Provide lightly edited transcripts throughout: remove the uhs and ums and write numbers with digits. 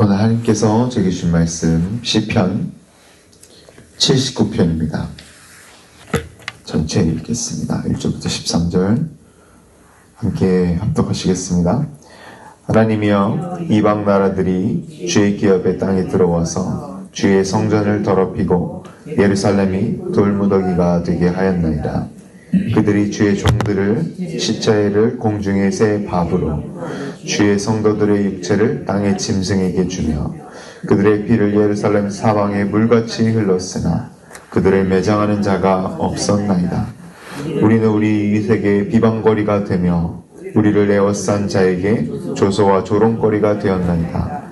오늘 하나님께서 제게 주신 말씀 시편 79편입니다. 전체 읽겠습니다. 1절부터 13절 함께 합독하시겠습니다. 하나님이여, 이방 나라들이 주의 기업의 땅에 들어와서 주의 성전을 더럽히고 예루살렘이 돌무더기가 되게 하였나이다. 그들이 주의 종들을 시체를 공중의 새 밥으로 주의 성도들의 육체를 땅의 짐승에게 주며 그들의 피를 예루살렘 사방에 물같이 흘렀으나 그들을 매장하는 자가 없었나이다. 우리는 우리 이웃에게 비방거리가 되며 우리를 에워싼 자에게 조소와 조롱거리가 되었나이다.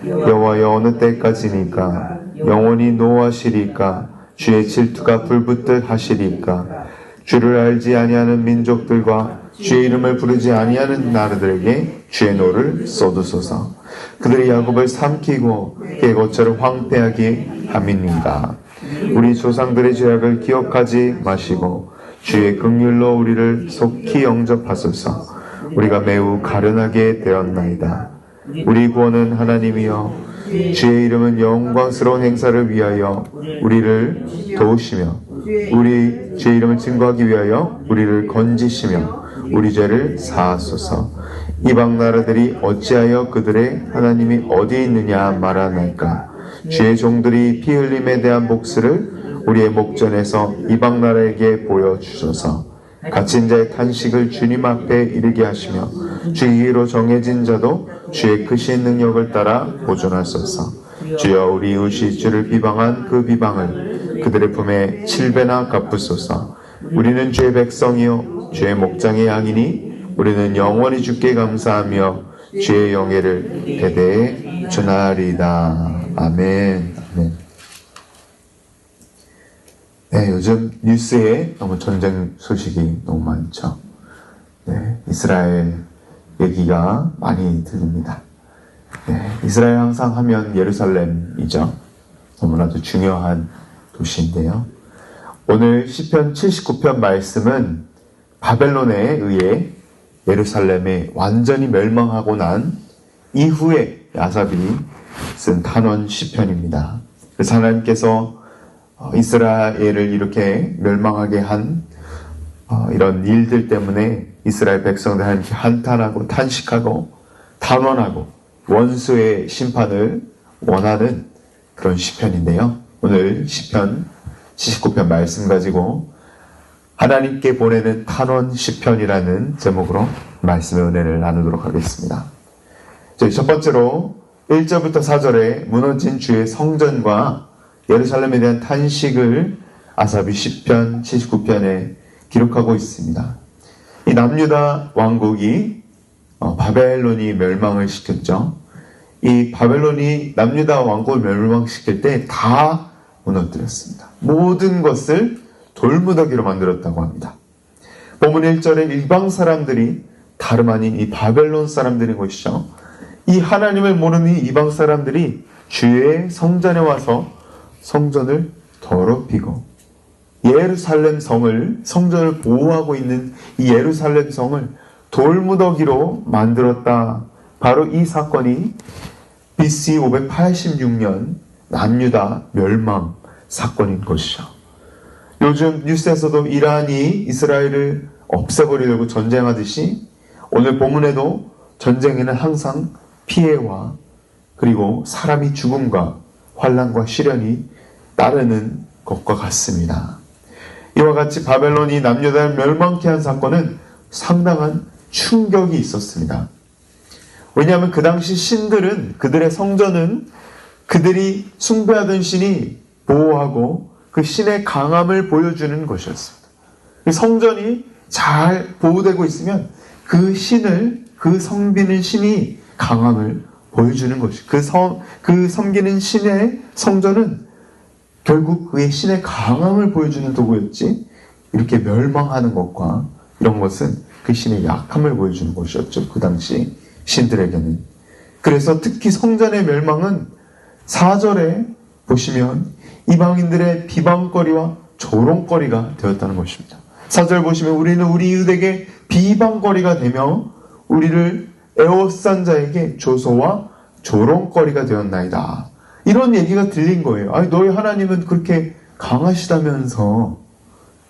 여호와여, 어느 때까지니까? 영원히 노하시리까? 주의 질투가 불붙듯 하시리까? 주를 알지 아니하는 민족들과 주의 이름을 부르지 아니하는 나라들에게 주의 노를 쏟으소서. 그들이 야곱을 삼키고 객거처럼 황폐하게 함이니까. 우리 조상들의 죄악을 기억하지 마시고 주의 긍휼로 우리를 속히 영접하소서. 우리가 매우 가련하게 되었나이다. 우리 구원은 하나님이여, 주의 이름은 영광스러운 행사를 위하여 우리를 도우시며 우리 주의 이름을 증거하기 위하여 우리를 건지시며 우리 죄를 사하소서. 이방 나라들이 어찌하여 그들의 하나님이 어디 있느냐 말하나이까? 주의 종들이 피 흘림에 대한 몫을 우리의 목전에서 이방 나라에게 보여주소서. 갇힌 자의 탄식을 주님 앞에 이르게 하시며 주기로 정해진 자도 주의 크신 능력을 따라 보존하소서. 주여, 우리 이웃이 주를 비방한 그 비방을 그들의 품에 7배나 갚으소서. 우리는 주의 백성이요 주의 목장의 양이니 우리는 영원히 주께 감사하며 주의 영예를 대대에 전하리이다. 아멘. 아멘. 네, 요즘 뉴스에 너무 전쟁 소식이 너무 많죠. 네, 이스라엘 얘기가 많이 들립니다. 네, 이스라엘 항상 하면 예루살렘이죠. 너무나도 중요한 도시인데요. 오늘 시편 79편 말씀은 바벨론에 의해 예루살렘이 완전히 멸망하고 난 이후에 아삽이 쓴 탄원 시편입니다. 그래서 하나님께서 이스라엘을 이렇게 멸망하게 한 이런 일들 때문에 이스라엘 백성들 하나님께 한탄하고 탄식하고 탄원하고 원수의 심판을 원하는 그런 시편인데요. 오늘 시편 79편 말씀 가지고 하나님께 보내는 탄원 시편이라는 제목으로 말씀의 은혜를 나누도록 하겠습니다. 저희 첫 번째로 1절부터 4절에 무너진 주의 성전과 예루살렘에 대한 탄식을 아삽이 시편 79편에 기록하고 있습니다. 이 남유다 왕국이 바벨론이 멸망을 시켰죠. 이 바벨론이 남유다 왕국을 멸망시킬 때 다 무너뜨렸습니다. 모든 것을 돌무더기로 만들었다고 합니다. 본문 1절에 일방 사람들이 다름 아닌 이 바벨론 사람들인 것이죠. 이 하나님을 모르는 이 이방 사람들이 주의 성전에 와서 성전을 더럽히고 예루살렘 성을, 성전을 보호하고 있는 이 예루살렘 성을 돌무더기로 만들었다. 바로 이 사건이 BC 586년 남유다 멸망 사건인 것이죠. 요즘 뉴스에서도 이란이 이스라엘을 없애버리려고 전쟁하듯이 오늘 본문에도 전쟁에는 항상 피해와 그리고 사람이 죽음과 환난과 시련이 따르는 것과 같습니다. 이와 같이 바벨론이 남유다를 멸망케 한 사건은 상당한 충격이 있었습니다. 왜냐하면 그 당시 신들은, 그들의 성전은 그들이 숭배하던 신이 보호하고 그 신의 강함을 보여주는 것이었습니다. 성전이 잘 보호되고 있으면 그 신을, 그 섬기는 신이 강함을 보여주는 것이, 그 섬기는 신의 성전은 결국 그의 신의 강함을 보여주는 도구였지, 이렇게 멸망하는 것과 이런 것은 그 신의 약함을 보여주는 것이었죠. 그 당시 신들에게는. 그래서 특히 성전의 멸망은 4절에 보시면 이방인들의 비방거리와 조롱거리가 되었다는 것입니다. 4절 보시면 우리는 우리 이웃에게 비방거리가 되며 우리를 에워싼 자에게 조소와 조롱거리가 되었나이다. 이런 얘기가 들린 거예요. 아니, 너희 하나님은 그렇게 강하시다면서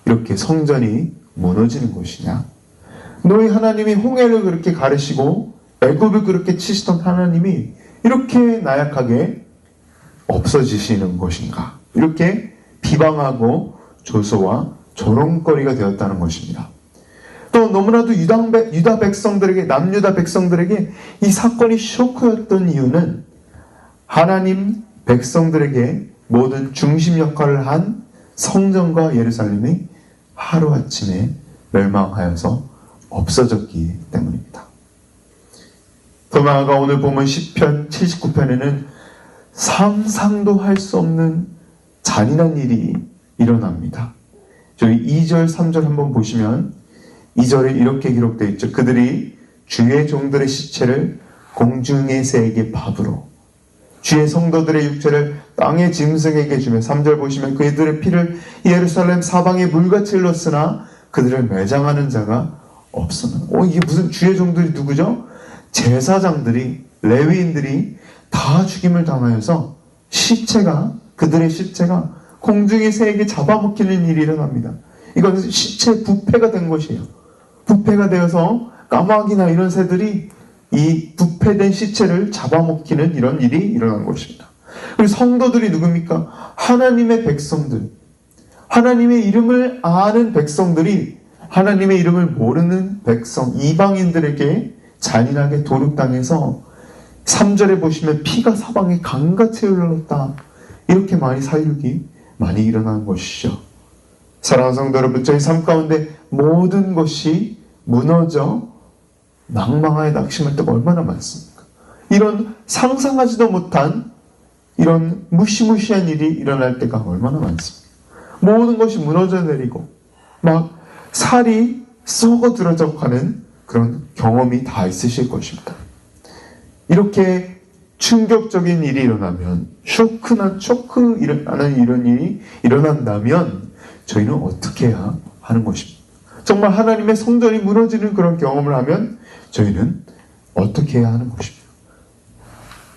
이렇게 성전이 무너지는 것이냐? 너희 하나님이 홍해를 그렇게 가르시고 애굽을 그렇게 치시던 하나님이 이렇게 나약하게 없어지시는 것인가? 이렇게 비방하고 조소와 조롱거리가 되었다는 것입니다. 또 너무나도 유다 백성들에게, 남유다 백성들에게 이 사건이 쇼크였던 이유는 하나님 백성들에게 모든 중심 역할을 한 성전과 예루살렘이 하루아침에 멸망하여서 없어졌기 때문입니다. 더 나아가 오늘 보면 시편 79편에는 상상도 할 수 없는 잔인한 일이 일어납니다. 저희 2절, 3절 한번 보시면 2절에 이렇게 기록되어 있죠. 그들이 주의 종들의 시체를 공중의 새에게 밥으로, 주의 성도들의 육체를 땅의 짐승에게 주며, 3절 보시면 그들의 피를 예루살렘 사방에 물같이 흘렀으나 그들을 매장하는 자가 없었나. 이게 무슨 주의 종들이 누구죠? 제사장들이, 레위인들이 다 죽임을 당하여서 그들의 시체가 공중의 새에게 잡아먹히는 일이 일어납니다. 이건 시체 부패가 된 것이에요. 부패가 되어서 까마귀나 이런 새들이 이 부패된 시체를 잡아먹히는 이런 일이 일어난 것입니다. 그리고 성도들이 누굽니까? 하나님의 백성들, 하나님의 이름을 아는 백성들이 하나님의 이름을 모르는 백성, 이방인들에게 잔인하게 도륙당해서 3절에 보시면 피가 사방에 강같이 흘렀다. 이렇게 많이 사륙이 많이 일어난 것이죠. 사랑하는 성도 여러분, 저희 삶 가운데 모든 것이 무너져 낭망하에 낙심할 때가 얼마나 많습니까? 이런 상상하지도 못한 이런 무시무시한 일이 일어날 때가 얼마나 많습니까? 모든 것이 무너져 내리고 막 살이 썩어들어져 가는 그런 경험이 다 있으실 것입니다. 이렇게 충격적인 일이 일어나면, 쇼크하는 이런 일이 일어난다면 저희는 어떻게 해야 하는 것입니까? 정말 하나님의 성전이 무너지는 그런 경험을 하면 저희는 어떻게 해야 하는 것입니까?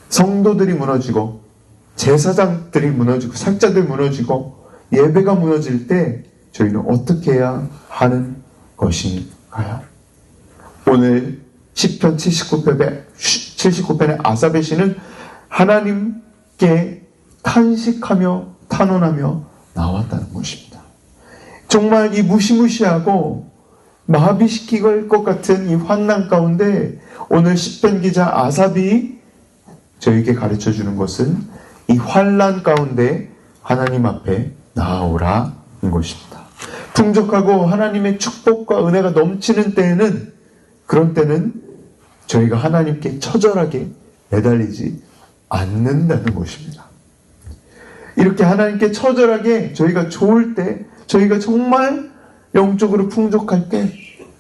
성도들이 무너지고 제사장들이 무너지고 살자들이 무너지고 예배가 무너질 때 저희는 어떻게 해야 하는 것인가요? 오늘 시편 79편의 아삽의 시는 하나님께 탄식하며 탄원하며 나왔다는 것입니다. 정말 이 무시무시하고 마비시킬 것 같은 이 환난 가운데 오늘 시편 기자 아삽이 저에게 가르쳐주는 것은 이 환난 가운데 하나님 앞에 나아오라는 것입니다. 풍족하고 하나님의 축복과 은혜가 넘치는 때에는, 그런 때는 저희가 하나님께 처절하게 매달리지 않는다는 것입니다. 이렇게 하나님께 처절하게 저희가 좋을 때, 저희가 정말 영적으로 풍족할 때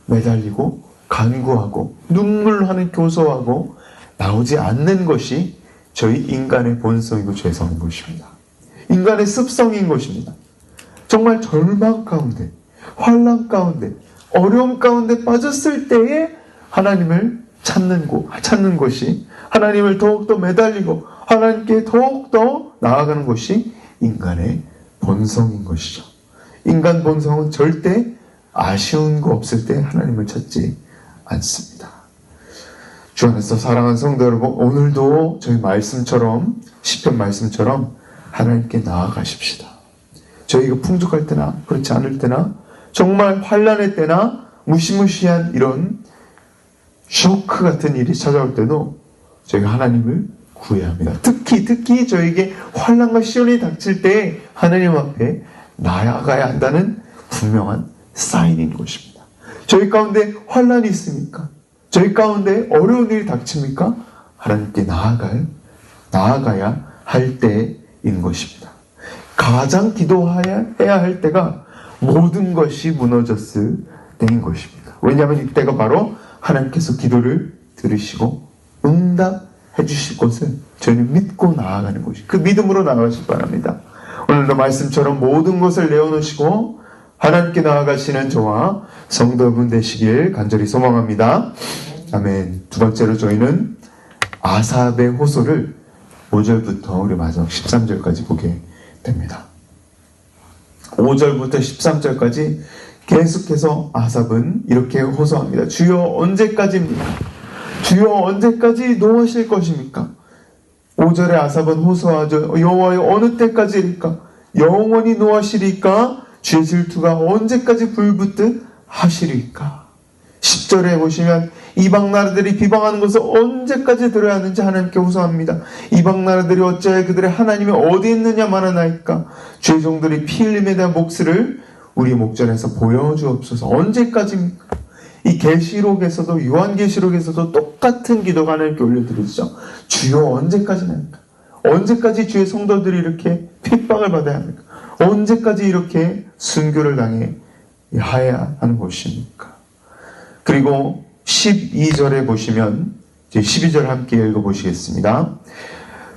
매달리고 간구하고 눈물로 하는 교소하고 나오지 않는 것이 저희 인간의 본성이고 죄성인 것입니다. 인간의 습성인 것입니다. 정말 절망 가운데, 환난 가운데, 어려움 가운데 빠졌을 때에 하나님을 찾는 것이, 하나님을 더욱더 매달리고 하나님께 더욱더 나아가는 것이 인간의 본성인 것이죠. 인간 본성은 절대 아쉬운 거 없을 때 하나님을 찾지 않습니다. 주 안에서 사랑하는 성도 여러분, 오늘도 저희 말씀처럼, 시편 말씀처럼 하나님께 나아가십시다. 저희가 풍족할 때나 그렇지 않을 때나 정말 환난의 때나 무시무시한 이런 쇼크 같은 일이 찾아올 때도 저희가 하나님을 구해야 합니다. 특히 저에게 환난과 시련이 닥칠 때 하나님 앞에 나아가야 한다는 분명한 사인인 것입니다. 저희 가운데 환난이 있습니까? 저희 가운데 어려운 일이 닥칩니까? 하나님께 나아가야 할 때인 것입니다. 가장 기도해야 할 때가 모든 것이 무너졌을 때인 것입니다. 왜냐하면 이때가 바로 하나님께서 기도를 들으시고 응답해 주실 것을 저희는 믿고 나아가는 것이, 그 믿음으로 나아가시기 바랍니다. 오늘도 말씀처럼 모든 것을 내어놓으시고 하나님께 나아가시는 저와 성도 여러분 되시길 간절히 소망합니다. 아멘. 두 번째로 저희는 아삽의 호소를 5절부터 우리 마지막 13절까지 보게 됩니다. 5절부터 13절까지 계속해서 아삽은 이렇게 호소합니다. 주여 언제까지입니까? 주여 언제까지 노하실 것입니까? 5절에 아삽은 호소하죠. 여호와여 어느 때까지일까? 영원히 노하시리까? 주의 질투가 언제까지 불붙듯 하시리까? 10절에 보시면 이방 나라들이 비방하는 것을 언제까지 들어야 하는지 하나님께 호소합니다. 이방 나라들이 어찌하여 그들의 하나님이 어디 있느냐 말하나이까? 주의 종들이 피 흘림에 대한 몫을 우리 목전에서 보여주옵소서. 언제까지입니까? 이 계시록에서도 요한계시록에서도 똑같은 기도가 하나님께 올려드리죠. 주여 언제까지입니까? 언제까지 주의 성도들이 이렇게 핍박을 받아야 합니까? 언제까지 이렇게 순교를 당해야 하는 것입니까? 그리고 12절에 보시면 12절 함께 읽어보시겠습니다.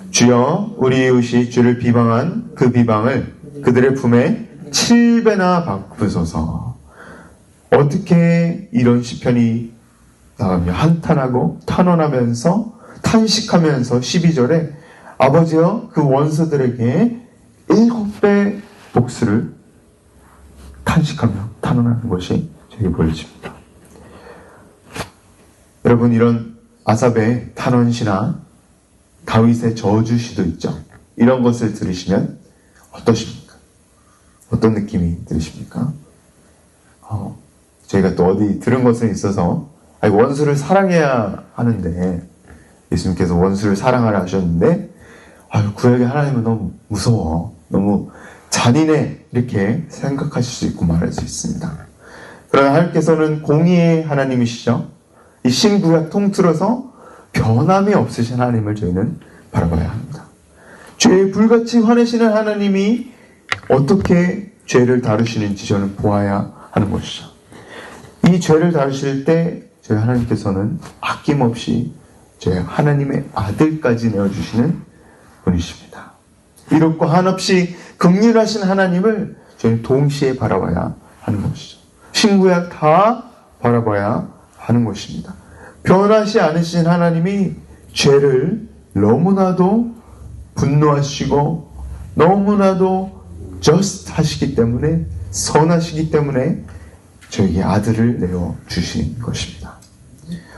주여 우리 이웃이 주를 비방한 그 비방을 그들의 품에 7배나 바꾸소서. 어떻게 이런 시편이 나가며 한탄하고 탄원하면서 탄식하면서 12절에 아버지여 그 원수들에게 7배 복수를 탄식하며 탄원하는 것이 저에게 보여집니다. 여러분, 이런 아삽의 탄원시나 다윗의 저주시도 있죠. 이런 것을 들으시면 어떠십니까? 어떤 느낌이 들으십니까? 저희가 또 어디 들은 것은 있어서 원수를 사랑해야 하는데 예수님께서 원수를 사랑하라 하셨는데 구약의 하나님은 너무 무서워, 너무 잔인해, 이렇게 생각하실 수 있고 말할 수 있습니다. 그러나 하나님께서는 공의의 하나님이시죠. 이 신구약 통틀어서 변함이 없으신 하나님을 저희는 바라봐야 합니다. 죄에 불같이 화내시는 하나님이 어떻게 죄를 다루시는지 저는 보아야 하는 것이죠. 이 죄를 다루실 때 저희 하나님께서는 아낌없이 저희 하나님의 아들까지 내어주시는 분이십니다. 이롭고 한없이 긍휼하신 하나님을 저희는 동시에 바라봐야 하는 것이죠. 신구약 다 바라봐야 하는 것입니다. 변하지 않으신 하나님이 죄를 너무나도 분노하시고 너무나도 just 하시기 때문에, 선하시기 때문에 저에게 아들을 내어주신 것입니다.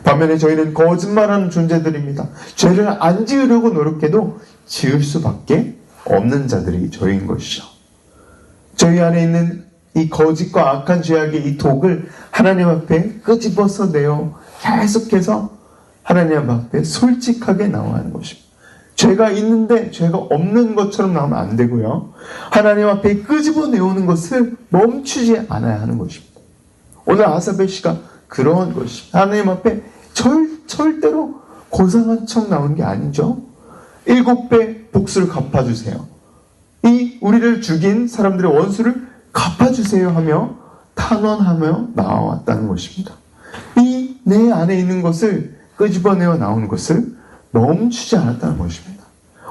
반면에 저희는 거짓말하는 존재들입니다. 죄를 안 지으려고 노력해도 지을 수밖에 없는 자들이 저희인 것이죠. 저희 안에 있는 이 거짓과 악한 죄악의 이 독을 하나님 앞에 끄집어서 내어 계속해서 하나님 앞에 솔직하게 나와야 하는 것입니다. 죄가 있는데 죄가 없는 것처럼 나오면 안 되고요. 하나님 앞에 끄집어 내오는 것을 멈추지 않아야 하는 것입니다. 오늘 아사벨 씨가 그러한 것입니다. 하나님 앞에 절대로 고상한 척 나오는 게 아니죠. 7배 복수를 갚아주세요. 이 우리를 죽인 사람들의 원수를 갚아주세요 하며 탄원하며 나왔다는 것입니다. 이 내 안에 있는 것을 끄집어내어 나오는 것을 멈추지 않았다는 것입니다.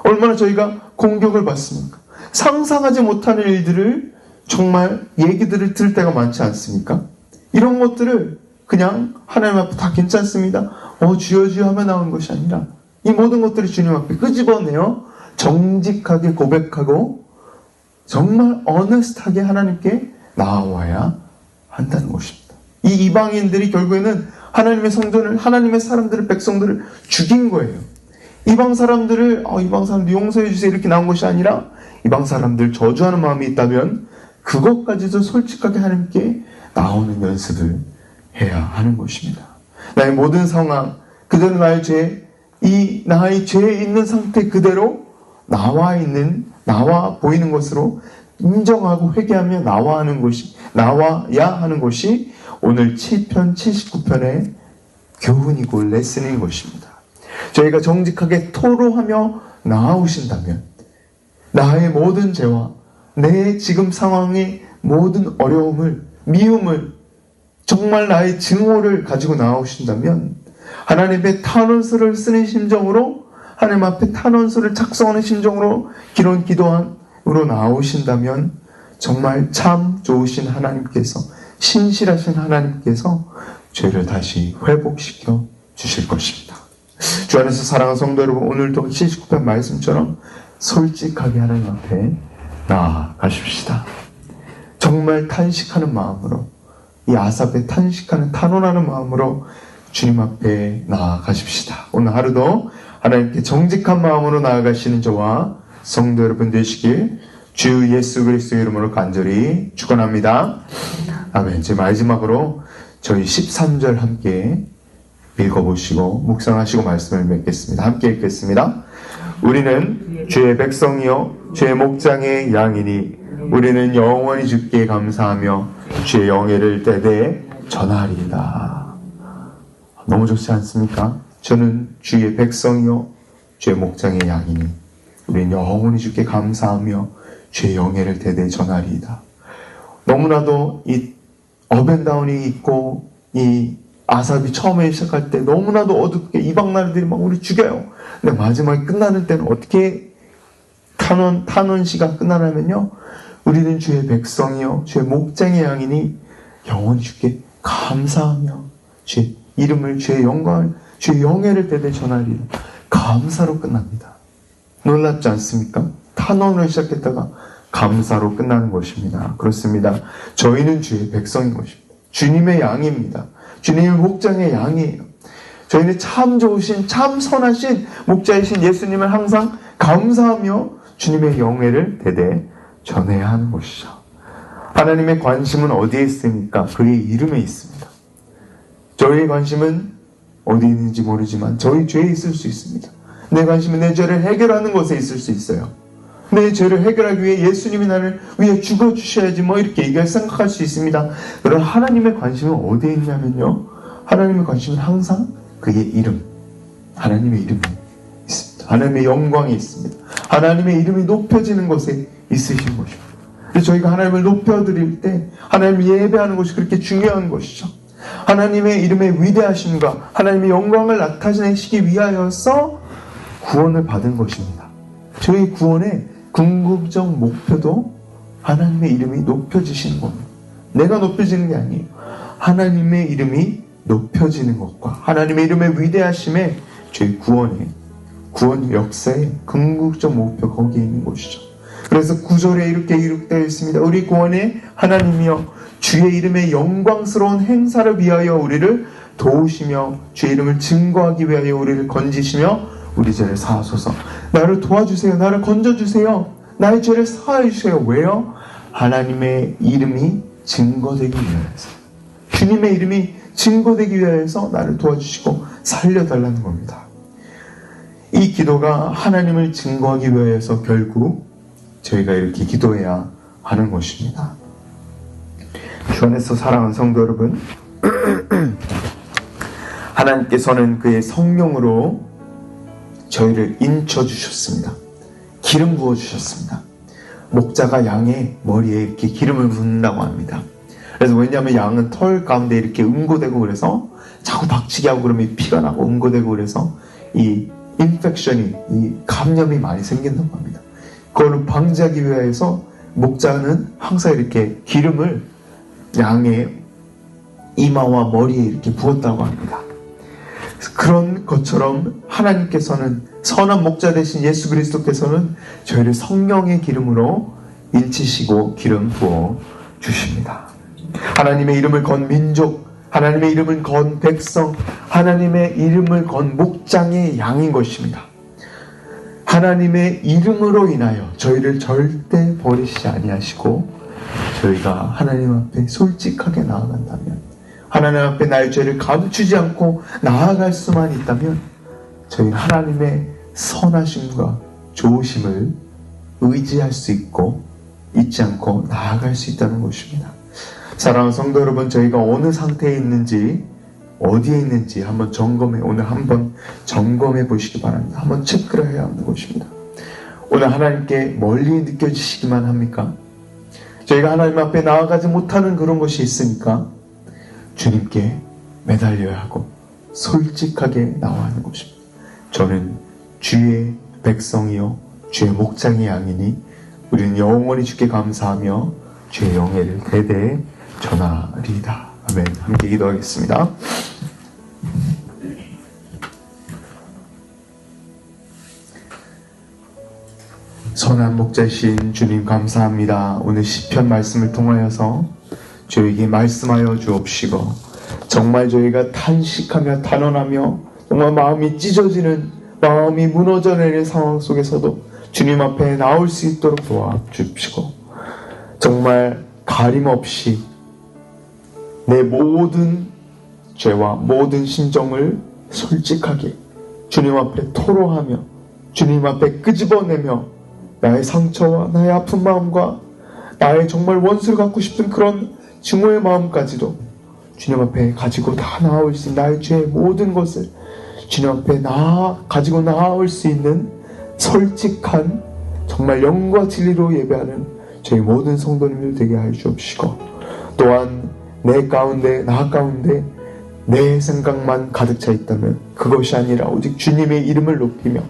얼마나 저희가 공격을 받습니까? 상상하지 못하는 일들을, 정말 얘기들을 들을 때가 많지 않습니까? 이런 것들을 그냥 하나님 앞에 다 괜찮습니다, 주여 주여 하며 나오는 것이 아니라 이 모든 것들을 주님 앞에 끄집어내어 정직하게 고백하고 정말 어너스트하게 하나님께 나와야 한다는 것입니다. 이 이방인들이 결국에는 하나님의 성전을, 하나님의 사람들을, 백성들을 죽인 거예요. 이방 사람들을 용서해 주세요 이렇게 나온 것이 아니라 이방 사람들 저주하는 마음이 있다면 그것까지도 솔직하게 하나님께 나오는 연습을 해야 하는 것입니다. 나의 모든 상황, 그대로 나의 죄, 나의 죄에 있는 상태 그대로 나와 보이는 것으로 인정하고 회개하며 나와야 하는 것이 오늘 7편 79편의 교훈이고 레슨인 것입니다. 저희가 정직하게 토로하며 나아오신다면 나의 모든 죄와 내 지금 상황의 모든 어려움을, 미움을, 정말 나의 증오를 가지고 나아오신다면 하나님의 탄원서를 쓰는 심정으로, 하나님 앞에 탄원서를 작성하는 심정으로 기도함으로 나오신다면 정말 참 좋으신 하나님께서, 신실하신 하나님께서 죄를 다시 회복시켜 주실 것입니다. 주 안에서 사랑하는 성도 여러분, 오늘도 79편 말씀처럼 솔직하게 하나님 앞에 나아가십시다. 정말 탄식하는 마음으로, 이 아삽의 탄식하는 탄원하는 마음으로 주님 앞에 나아가십시다. 오늘 하루도 하나님께 정직한 마음으로 나아가시는 저와 성도 여러분 되시길 주 예수 그리스도의 이름으로 간절히 축원합니다. 아멘. 이제 마지막으로 저희 13절 함께 읽어보시고 묵상하시고 말씀을 맺겠습니다. 함께 읽겠습니다. 우리는 주의 백성이요 주의 목장의 양이니 우리는 영원히 주께 감사하며 주의 영예를 대대에 전하리이다. 너무 좋지 않습니까? 저는 주의 백성이요 주의 목장의 양이니 우리는 영원히 주께 감사하며 주의 영예를 대대에 전하리이다. 너무나도 이 업앤다운이 있고 이 아삽이 처음에 시작할 때 너무나도 어둡게 이방 나라들이 막 우리 죽여요. 근데 마지막에 끝나는 때는 어떻게 탄원 시간 끝나냐면요, 우리는 주의 백성이요 주의 목장의 양이니 영원히 주께 감사하며 주의 이름을 주의 영광을 주의 영예를 대대 전하리라. 감사로 끝납니다. 놀랍지 않습니까? 탄원으로 시작했다가 감사로 끝나는 것입니다. 그렇습니다. 저희는 주의 백성인 것입니다. 주님의 양입니다. 주님의 목장의 양이에요. 저희는 참 좋으신 참 선하신 목자이신 예수님을 항상 감사하며 주님의 영예를 대대 전해야 하는 것이죠. 하나님의 관심은 어디에 있습니까? 그의 이름에 있습니다. 저희의 관심은 어디 있는지 모르지만 저희 죄에 있을 수 있습니다. 내 관심은 내 죄를 해결하는 것에 있을 수 있어요. 내 죄를 해결하기 위해 예수님이 나를 위해 죽어주셔야지 뭐 이렇게 생각할 수 있습니다. 그러나 하나님의 관심은 어디에 있냐면요, 하나님의 관심은 항상 그의 이름, 하나님의 이름이 있습니다. 하나님의 영광이 있습니다. 하나님의 이름이 높여지는 것에 있으신 것입니다. 그래서 저희가 하나님을 높여드릴 때 하나님을 예배하는 것이 그렇게 중요한 것이죠. 하나님의 이름의 위대하심과 하나님의 영광을 나타내시기 위하여서 구원을 받은 것입니다. 저희 구원의 궁극적 목표도 하나님의 이름이 높여지시는 겁니다. 내가 높여지는 게 아니에요. 하나님의 이름이 높여지는 것과 하나님의 이름의 위대하심에 저희 구원 역사의 궁극적 목표 거기에 있는 것이죠. 그래서 9절에 이렇게 기록되어 있습니다. 우리 구원의 하나님이여 주의 이름의 영광스러운 행사를 위하여 우리를 도우시며 주의 이름을 증거하기 위하여 우리를 건지시며 우리 죄를 사하소서. 나를 도와주세요. 나를 건져주세요. 나의 죄를 사하여 주세요. 왜요? 하나님의 이름이 증거되기 위해서, 주님의 이름이 증거되기 위해서 나를 도와주시고 살려달라는 겁니다. 이 기도가 하나님을 증거하기 위해서 결국 저희가 이렇게 기도해야 하는 것입니다. 주 안에서 사랑하는 성도 여러분, 하나님께서는 그의 성령으로 저희를 인쳐주셨습니다. 기름 부어주셨습니다. 목자가 양의 머리에 이렇게 기름을 붓는다고 합니다. 그래서 왜냐하면 양은 털 가운데 이렇게 응고되고 그래서 자꾸 박치기 하고 그러면 피가 나고 응고되고 그래서 이 인펙션이, 이 감염이 많이 생긴다고 합니다. 그거를 방지하기 위해서 목자는 항상 이렇게 기름을 양의 이마와 머리에 이렇게 부었다고 합니다. 그런 것처럼 하나님께서는, 선한 목자 되신 예수 그리스도께서는 저희를 성령의 기름으로 인치시고 기름 부어 주십니다. 하나님의 이름을 건 민족, 하나님의 이름을 건 백성, 하나님의 이름을 건 목장의 양인 것입니다. 하나님의 이름으로 인하여 저희를 절대 버리시지 아니하시고 저희가 하나님 앞에 솔직하게 나아간다면, 하나님 앞에 나의 죄를 감추지 않고 나아갈 수만 있다면 저희는 하나님의 선하심과 좋으심을 의지할 수 있고 잊지 않고 나아갈 수 있다는 것입니다. 사랑하는 성도 여러분, 저희가 어느 상태에 있는지, 어디에 있는지 오늘 한번 점검해 보시기 바랍니다. 한번 체크를 해야 하는 것입니다. 오늘 하나님께 멀리 느껴지시기만 합니까? 저희가 하나님 앞에 나아가지 못하는 그런 것이 있으니까 주님께 매달려야 하고 솔직하게 나와야 하는 것입니다. 저는 주의 백성이요 주의 목장의 양이니 우리는 영원히 주께 감사하며 주의 영예를 대대에 전하리이다. 아멘. 함께 기도하겠습니다. 선한 목자이신 주님 감사합니다. 오늘 시편 말씀을 통하여서 저에게 말씀하여 주옵시고 정말 저희가 탄식하며 단언하며 정말 마음이 찢어지는 마음이 무너져 내리는 상황 속에서도 주님 앞에 나올 수 있도록 도와주십시고 정말 가림없이 내 모든 죄와 모든 심정을 솔직하게 주님 앞에 토로하며 주님 앞에 끄집어내며 나의 상처와 나의 아픈 마음과 나의 정말 원수를 갖고 싶은 그런 증오의 마음까지도 주님 앞에 가지고 다 나올 수 있는 나의 죄의 모든 것을 주님 앞에 가지고 나올 수 있는 솔직한 정말 영과 진리로 예배하는 저희 모든 성도님들 되게 하여 주옵시고 또한 내 가운데 나 가운데 내 생각만 가득 차 있다면 그것이 아니라 오직 주님의 이름을 높이며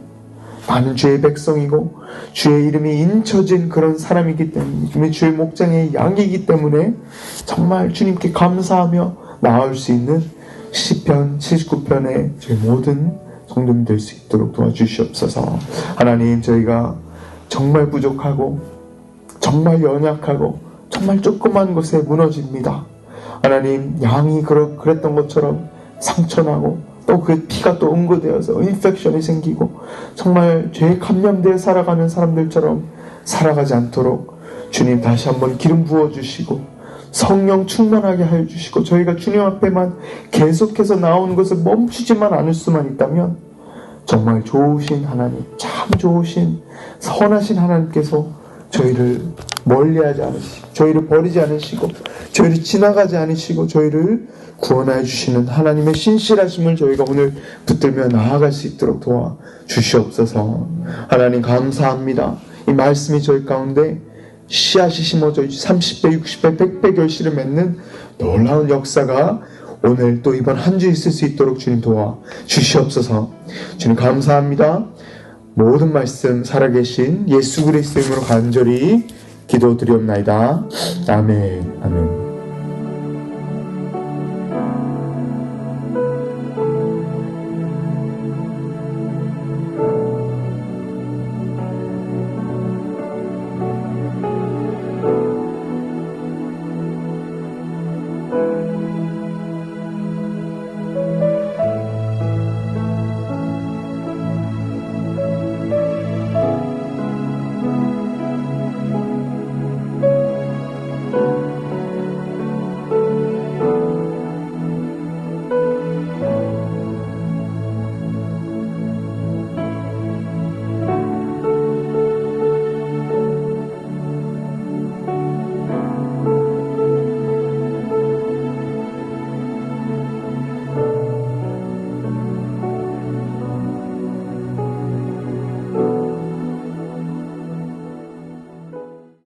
나는 주의 백성이고 주의 이름이 인쳐진 그런 사람이기 때문에 주의 목장의 양이기 때문에 정말 주님께 감사하며 나아올 수 있는 시편 79편의 저희 모든 성도님 될 수 있도록 도와주시옵소서. 하나님 저희가 정말 부족하고 정말 연약하고 정말 조그만 것에 무너집니다. 하나님 양이 그랬던 것처럼 상처나고 또 그 피가 또 응고되어서 인펙션이 생기고 정말 죄에 감염되어 살아가는 사람들처럼 살아가지 않도록 주님 다시 한번 기름 부어주시고 성령 충만하게 하여 주시고 저희가 주님 앞에만 계속해서 나오는 것을 멈추지만 않을 수만 있다면 정말 좋으신 하나님, 참 좋으신 선하신 하나님께서 저희를 멀리하지 않으시고 저희를 버리지 않으시고 저희를 지나가지 않으시고 저희를 구원하여 주시는 하나님의 신실하심을 저희가 오늘 붙들며 나아갈 수 있도록 도와주시옵소서. 하나님 감사합니다. 이 말씀이 저희 가운데 씨앗이 심어져 30배, 60배, 100배 결실을 맺는 놀라운 역사가 오늘 또 이번 한 주 있을 수 있도록 주님 도와주시옵소서. 주님 감사합니다. 모든 말씀 살아계신 예수 그리스도의 이름으로 간절히 기도드리옵나이다. 아멘. 아멘.